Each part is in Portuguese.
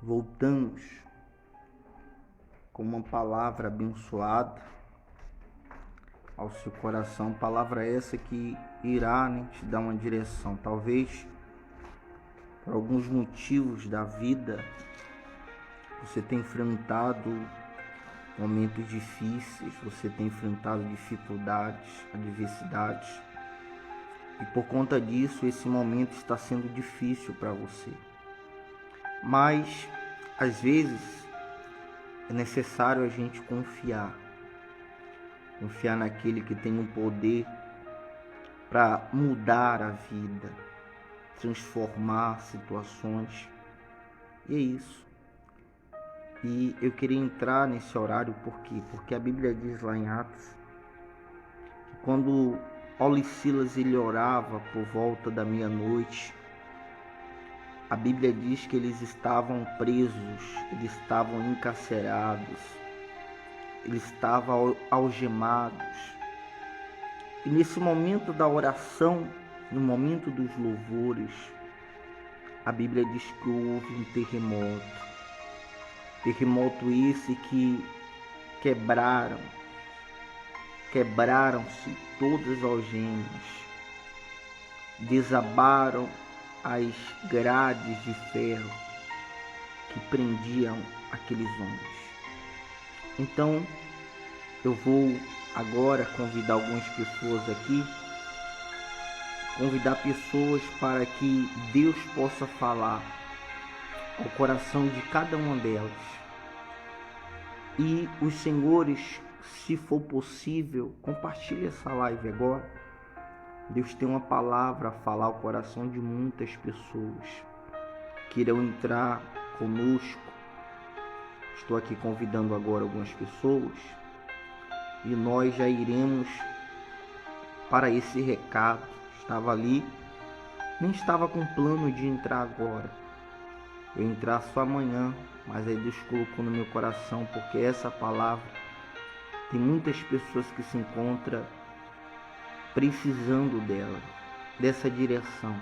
Voltamos com uma palavra abençoada ao seu coração, palavra essa que irá te dar uma direção. Talvez por alguns motivos da vida você tenha enfrentado momentos difíceis, você tem enfrentado dificuldades, adversidades, e por conta disso esse momento está sendo difícil para você. Mas às vezes é necessário a gente confiar naquele que tem o poder para mudar a vida, transformar situações. E é isso. E eu queria entrar nesse horário por quê? Porque a Bíblia diz lá em Atos que quando Paulo e Silas ele orava por volta da meia-noite, a Bíblia diz que eles estavam presos, eles estavam encarcerados, eles estavam algemados. E nesse momento da oração, no momento dos louvores, a Bíblia diz que houve um terremoto. Terremoto esse que quebraram-se todas as algemas, desabaram as grades de ferro que prendiam aqueles homens. Então, eu vou agora convidar algumas pessoas aqui, convidar pessoas para que Deus possa falar ao coração de cada uma delas. E os senhores, se for possível, compartilhe essa live agora. Deus tem uma palavra a falar ao coração de muitas pessoas que irão entrar conosco. Estou aqui convidando agora algumas pessoas e nós já iremos para esse recado. Estava ali, nem estava com plano de entrar agora. Eu entrar só amanhã, mas aí Deus colocou no meu coração, porque essa palavra tem muitas pessoas que se encontram precisando dela, dessa direção.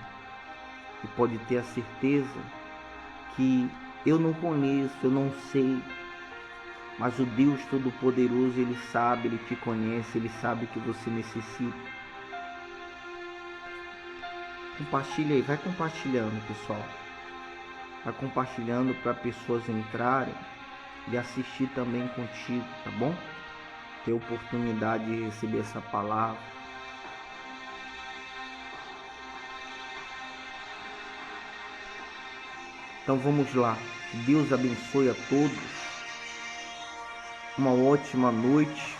E pode ter a certeza que eu não conheço, eu não sei, mas o Deus Todo-Poderoso, Ele sabe, Ele te conhece, Ele sabe que você necessita. Compartilha aí, vai compartilhando, pessoal. Vai compartilhando para pessoas entrarem e assistir também contigo, tá bom? Ter oportunidade de receber essa palavra. Então vamos lá. Que Deus abençoe a todos. Uma ótima noite.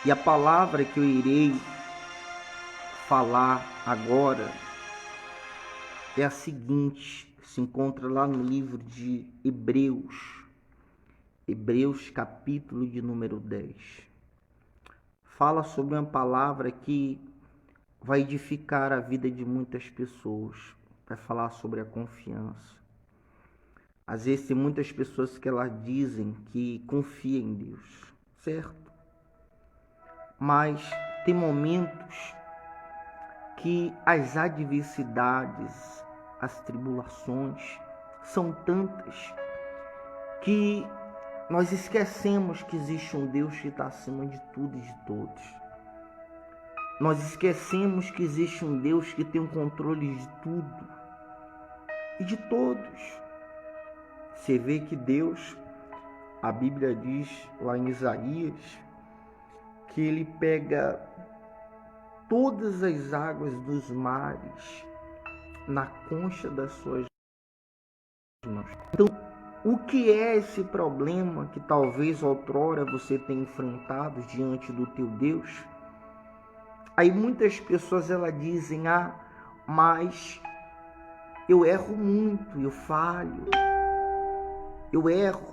E a palavra que eu irei falar agora é a seguinte. Se encontra lá no livro de Hebreus. Hebreus capítulo de número 10. Fala sobre uma palavra que vai edificar a vida de muitas pessoas. Vai falar sobre a confiança. Às vezes tem muitas pessoas que elas dizem que confiam em Deus, certo? Mas tem momentos que as adversidades, as tribulações são tantas que nós esquecemos que existe um Deus que está acima de tudo e de todos. Nós esquecemos que existe um Deus que tem o controle de tudo e de todos. Você vê que Deus, a Bíblia diz lá em Isaías, que Ele pega todas as águas dos mares na concha das suas mãos. Então, o que é esse problema que talvez outrora você tenha enfrentado diante do teu Deus? Aí muitas pessoas elas dizem, mas eu erro muito, eu falho, eu erro,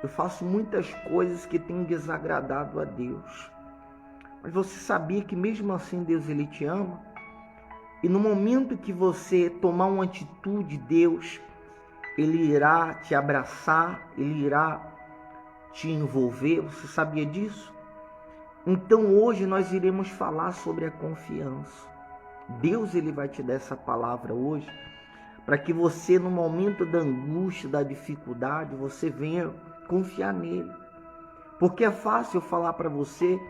eu faço muitas coisas que têm desagradado a Deus. Mas você sabia que mesmo assim Deus Ele te ama? E no momento que você tomar uma atitude, Deus, Ele irá te abraçar, Ele irá te envolver. Você sabia disso? Então hoje nós iremos falar sobre a confiança. Deus Ele vai te dar essa palavra hoje para que você, no momento da angústia, da dificuldade, você venha confiar nele. Porque é fácil eu falar para você,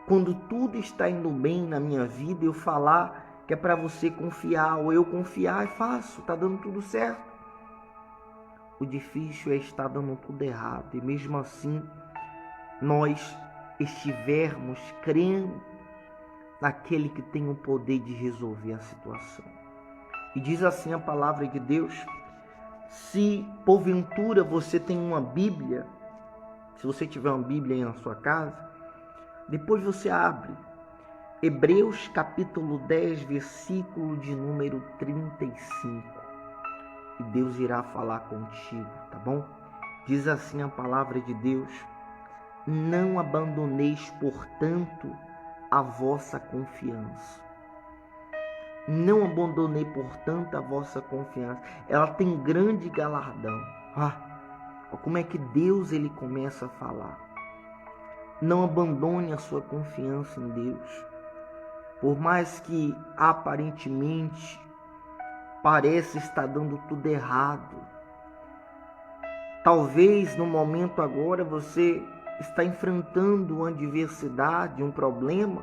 quando tudo está indo bem na minha vida, eu falar que é para você confiar, ou eu confiar, é fácil, está dando tudo certo. O difícil é estar dando tudo errado, e mesmo assim, nós estivermos crendo naquele que tem o poder de resolver a situação. E diz assim a palavra de Deus: se porventura você tem uma Bíblia, se você tiver uma Bíblia aí na sua casa, depois você abre Hebreus capítulo 10, versículo de número 35. E Deus irá falar contigo, tá bom? Diz assim a palavra de Deus: não abandoneis, portanto, a vossa confiança. Não abandonei, portanto, a vossa confiança. Ela tem grande galardão. Como é que Deus ele começa a falar? Não abandone a sua confiança em Deus. Por mais que aparentemente pareça estar dando tudo errado. Talvez no momento agora você está enfrentando uma adversidade, um problema,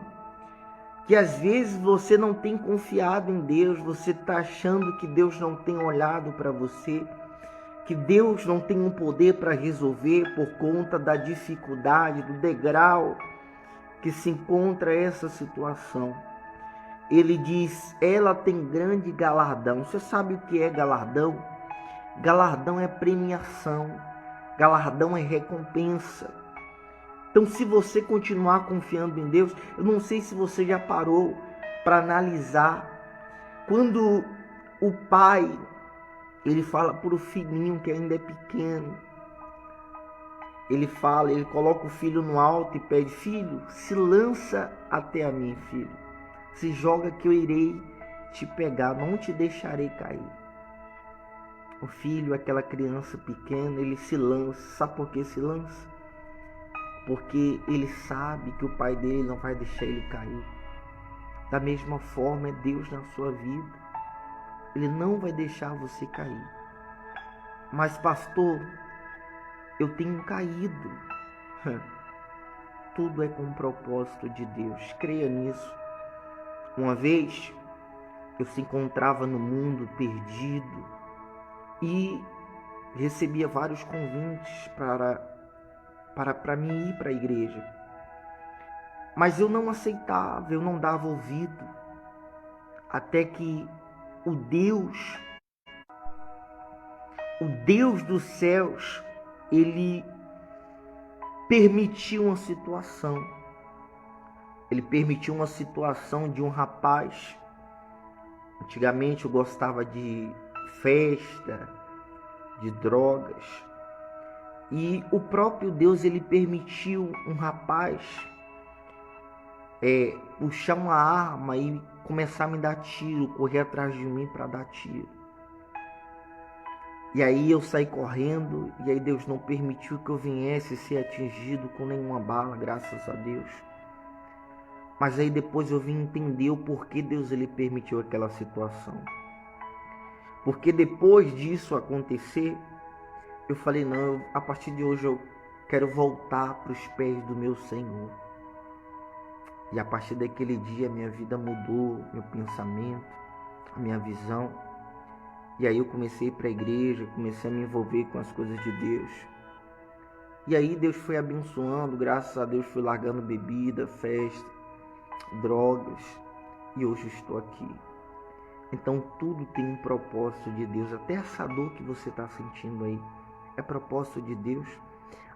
que às vezes você não tem confiado em Deus, você está achando que Deus não tem olhado para você, que Deus não tem um poder para resolver por conta da dificuldade, do degrau que se encontra essa situação. Ele diz, ela tem grande galardão. Você sabe o que é galardão? Galardão é premiação, galardão é recompensa. Então, se você continuar confiando em Deus, eu não sei se você já parou para analisar. Quando o pai, ele fala para o filhinho que ainda é pequeno, ele coloca o filho no alto e pede, filho, se lança até a mim, filho. Se joga que eu irei te pegar, não te deixarei cair. O filho, aquela criança pequena, ele se lança. Sabe por que se lança? Porque ele sabe que o pai dele não vai deixar ele cair. Da mesma forma é Deus na sua vida. Ele não vai deixar você cair. Mas pastor, eu tenho caído. Tudo é com o propósito de Deus. Creia nisso. Uma vez eu se encontrava no mundo perdido e recebia vários convites para mim ir para a igreja. Mas eu não aceitava, eu não dava ouvido. Até que o Deus dos céus, ele permitiu uma situação. Ele permitiu uma situação de um rapaz. Antigamente eu gostava de festa, de drogas. E o próprio Deus, ele permitiu um rapaz puxar uma arma e começar a me dar tiro, correr atrás de mim para dar tiro. E aí eu saí correndo, e aí Deus não permitiu que eu viesse ser atingido com nenhuma bala, graças a Deus. Mas aí depois eu vim entender o porquê Deus ele permitiu aquela situação. Porque depois disso acontecer, eu falei, não, a partir de hoje eu quero voltar para os pés do meu Senhor. E a partir daquele dia minha vida mudou, meu pensamento, a minha visão. E aí eu comecei a ir para a igreja, comecei a me envolver com as coisas de Deus. E aí Deus foi abençoando, graças a Deus fui largando bebida, festa, drogas, e hoje estou aqui. Então tudo tem um propósito de Deus. Até essa dor que você está sentindo aí é propósito de Deus.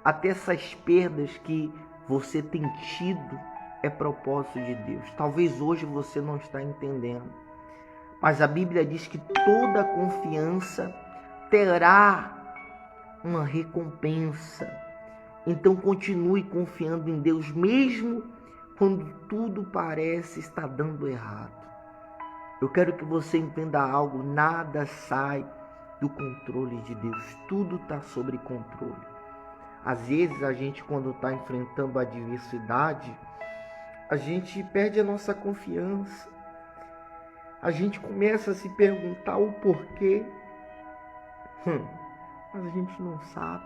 Até essas perdas que você tem tido é propósito de Deus. Talvez hoje você não está entendendo, mas a Bíblia diz que toda confiança terá uma recompensa. Então continue confiando em Deus, mesmo quando tudo parece estar dando errado. Eu quero que você entenda algo, nada sai do controle de Deus, tudo está sob controle. Às vezes a gente, quando está enfrentando a adversidade, a gente perde a nossa confiança. A gente começa a se perguntar o porquê. Mas a gente não sabe.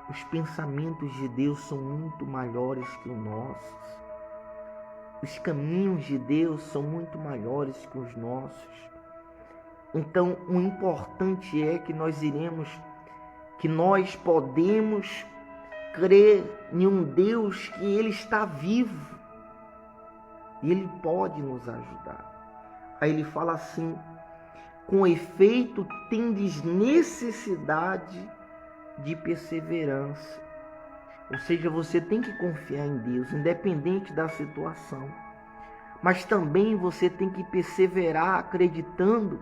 Os pensamentos de Deus são muito maiores que os nossos. Os caminhos de Deus são muito maiores que os nossos. Então, o importante é que nós podemos crer em um Deus que Ele está vivo e Ele pode nos ajudar. Aí ele fala assim: com efeito, tendes necessidade de perseverança. Ou seja, você tem que confiar em Deus, independente da situação. Mas também você tem que perseverar acreditando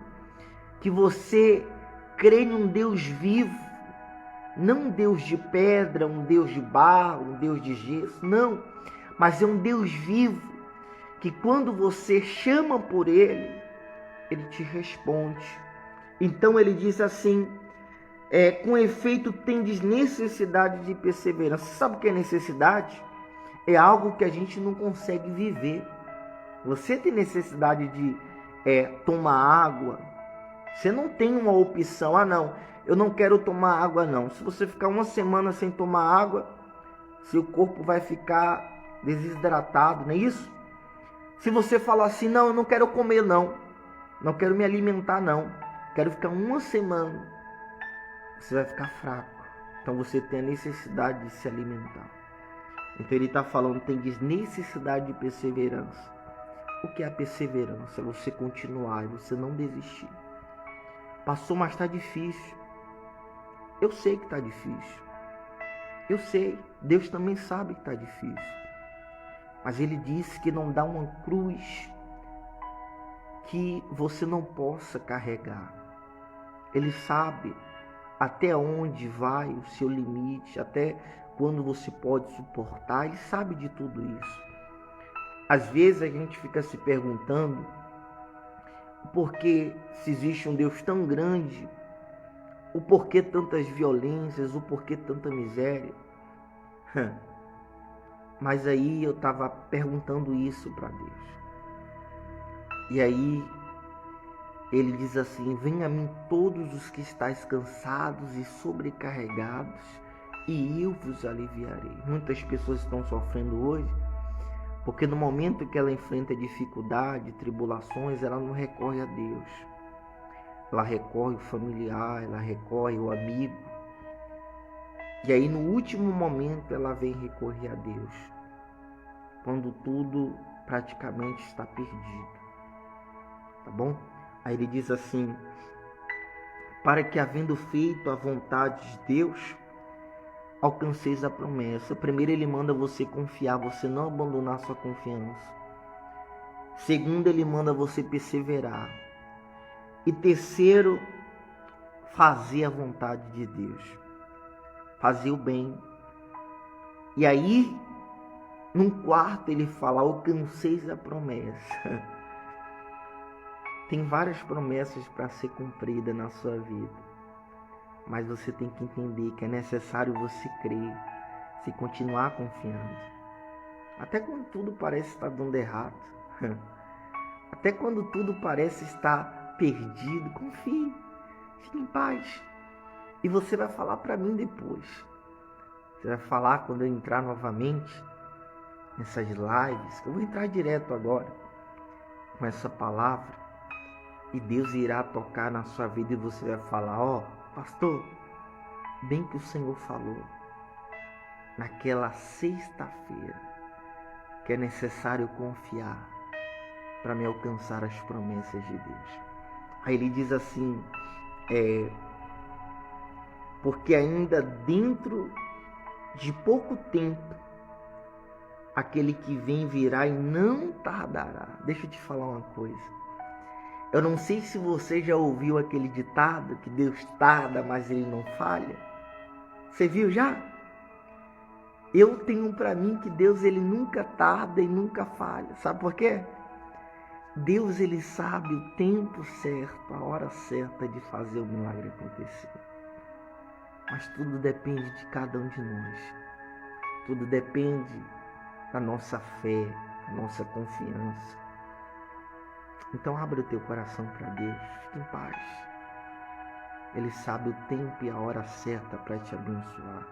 que você crê em um Deus vivo, não um Deus de pedra, um Deus de barro, um Deus de gesso, não. Mas é um Deus vivo, que quando você chama por Ele, Ele te responde. Então ele diz assim: com efeito tendes necessidade de perseverança. Sabe o que é necessidade? É algo que a gente não consegue viver. Você tem necessidade de tomar água. Você não tem uma opção: não, eu não quero tomar água não. Se você ficar uma semana sem tomar água, seu corpo vai ficar desidratado, não é isso? Se você falar assim: não, eu não quero comer não quero me alimentar não, quero ficar uma semana, você vai ficar fraco. Então você tem a necessidade de se alimentar. Então ele está falando: tem necessidade de perseverança. O que é a perseverança? É você continuar e você não desistir. Passou, mas está difícil. Eu sei que está difícil. Eu sei. Deus também sabe que está difícil. Mas Ele disse que não dá uma cruz que você não possa carregar. Ele sabe até onde vai o seu limite, até quando você pode suportar. Ele sabe de tudo isso. Às vezes a gente fica se perguntando o porquê, se existe um Deus tão grande, o porquê tantas violências, o porquê tanta miséria. Mas aí eu estava perguntando isso para Deus. E aí ele diz assim: venha a mim todos os que estáis cansados e sobrecarregados, e eu vos aliviarei. Muitas pessoas estão sofrendo hoje porque no momento que ela enfrenta dificuldade, tribulações, ela não recorre a Deus. Ela recorre ao familiar, ela recorre ao amigo. E aí no último momento ela vem recorrer a Deus, quando tudo praticamente está perdido. Tá bom? Aí ele diz assim: para que, havendo feito a vontade de Deus, alcanceis a promessa. Primeiro ele manda você confiar, você não abandonar sua confiança. Segundo, ele manda você perseverar. E terceiro, fazer a vontade de Deus, fazer o bem. E aí, num quarto, ele fala: alcanceis a promessa. Tem várias promessas para ser cumprida na sua vida, mas você tem que entender que é necessário você crer, se continuar confiando. Até quando tudo parece estar dando errado, até quando tudo parece estar perdido, confie, fique em paz. E você vai falar para mim depois. Você vai falar quando eu entrar novamente nessas lives, que eu vou entrar direto agora com essa palavra. E Deus irá tocar na sua vida e você vai falar: ó, pastor, bem que o Senhor falou naquela sexta-feira que é necessário confiar para me alcançar as promessas de Deus. Aí ele diz assim: porque ainda dentro de pouco tempo aquele que vem virá e não tardará. Deixa eu te falar uma coisa. Eu não sei se você já ouviu aquele ditado que Deus tarda, mas Ele não falha. Você viu já? Eu tenho para mim que Deus, Ele nunca tarda e nunca falha. Sabe por quê? Deus, Ele sabe o tempo certo, a hora certa de fazer o milagre acontecer. Mas tudo depende de cada um de nós. Tudo depende da nossa fé, da nossa confiança. Então abra o teu coração para Deus, fique em paz. Ele sabe o tempo e a hora certa para te abençoar.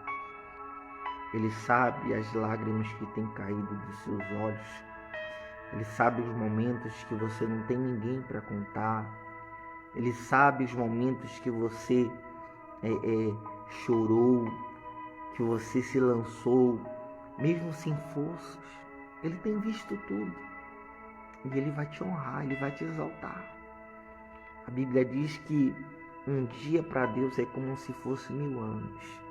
Ele sabe as lágrimas que têm caído dos seus olhos. Ele sabe os momentos que você não tem ninguém para contar. Ele sabe os momentos que você chorou, que você se lançou, mesmo sem forças. Ele tem visto tudo. E Ele vai te honrar, Ele vai te exaltar. A Bíblia diz que um dia para Deus é como se fosse 1000 anos.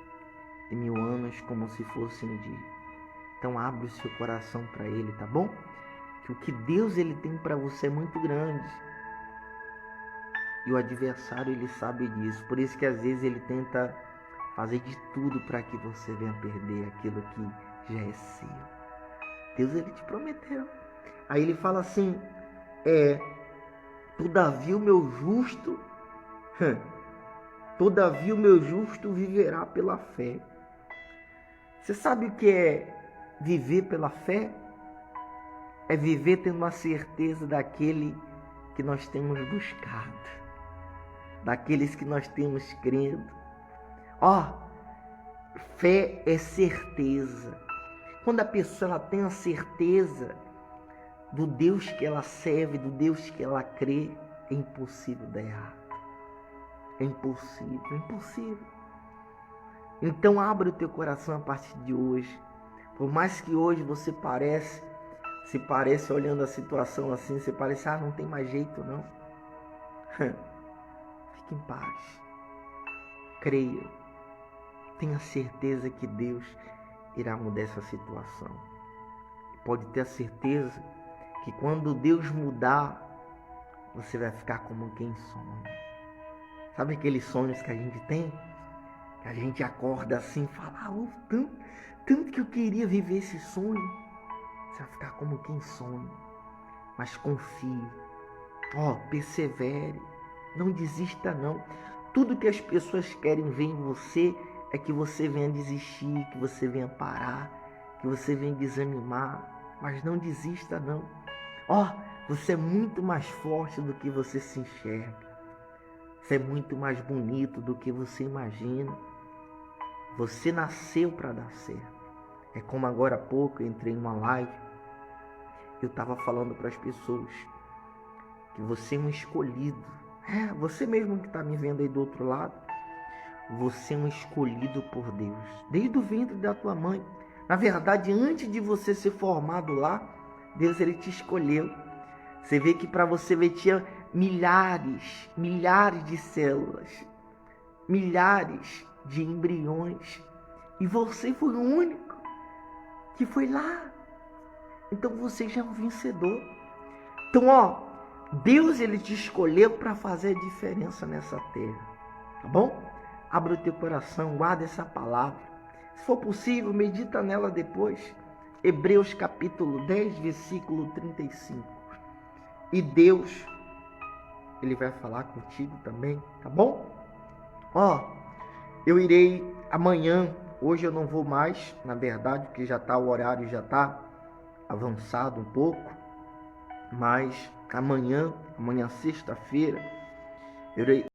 E 1000 anos como se fosse um dia. Então abre o seu coração para Ele, tá bom? Que o que Deus Ele tem para você é muito grande. E o adversário, ele sabe disso. Por isso que às vezes ele tenta fazer de tudo para que você venha perder aquilo que já é seu. Deus, Ele te prometeu. Aí ele fala assim, todavia o meu justo viverá pela fé. Você sabe o que é viver pela fé? É viver tendo uma certeza daquele que nós temos buscado, daqueles que nós temos crendo. Fé é certeza. Quando a pessoa ela tem a certeza do Deus que ela serve, do Deus que ela crê, é impossível dar errado. É impossível. Então abre o teu coração a partir de hoje. Por mais que hoje você se parece olhando a situação assim, você parece, não tem mais jeito não. Fique em paz. Creia. Tenha certeza que Deus irá mudar essa situação. Pode ter a certeza que quando Deus mudar, você vai ficar como quem sonha. Sabe aqueles sonhos que a gente tem? Que a gente acorda assim e fala, tanto que eu queria viver esse sonho. Você vai ficar como quem sonha. Mas confie. Persevere. Não desista não. Tudo que as pessoas querem ver em você é que você venha desistir, que você venha parar, que você venha desanimar. Mas não desista não. Você é muito mais forte do que você se enxerga. Você é muito mais bonito do que você imagina. Você nasceu para dar certo. É como agora há pouco eu entrei em uma live. Eu estava falando para as pessoas que você é um escolhido. Você mesmo que está me vendo aí do outro lado. Você é um escolhido por Deus. Desde o ventre da tua mãe. Na verdade, antes de você ser formado lá, Deus Ele te escolheu. Você vê que para você tinha milhares de células, milhares de embriões. E você foi o único que foi lá. Então você já é um vencedor. Então, Deus Ele te escolheu para fazer a diferença nessa terra. Tá bom? Abra o teu coração, guarda essa palavra. Se for possível, medita nela depois. Hebreus capítulo 10, versículo 35. E Deus, Ele vai falar contigo também, tá bom? Eu irei amanhã. Hoje eu não vou mais, na verdade, porque o horário já está avançado um pouco. Mas amanhã sexta-feira, eu irei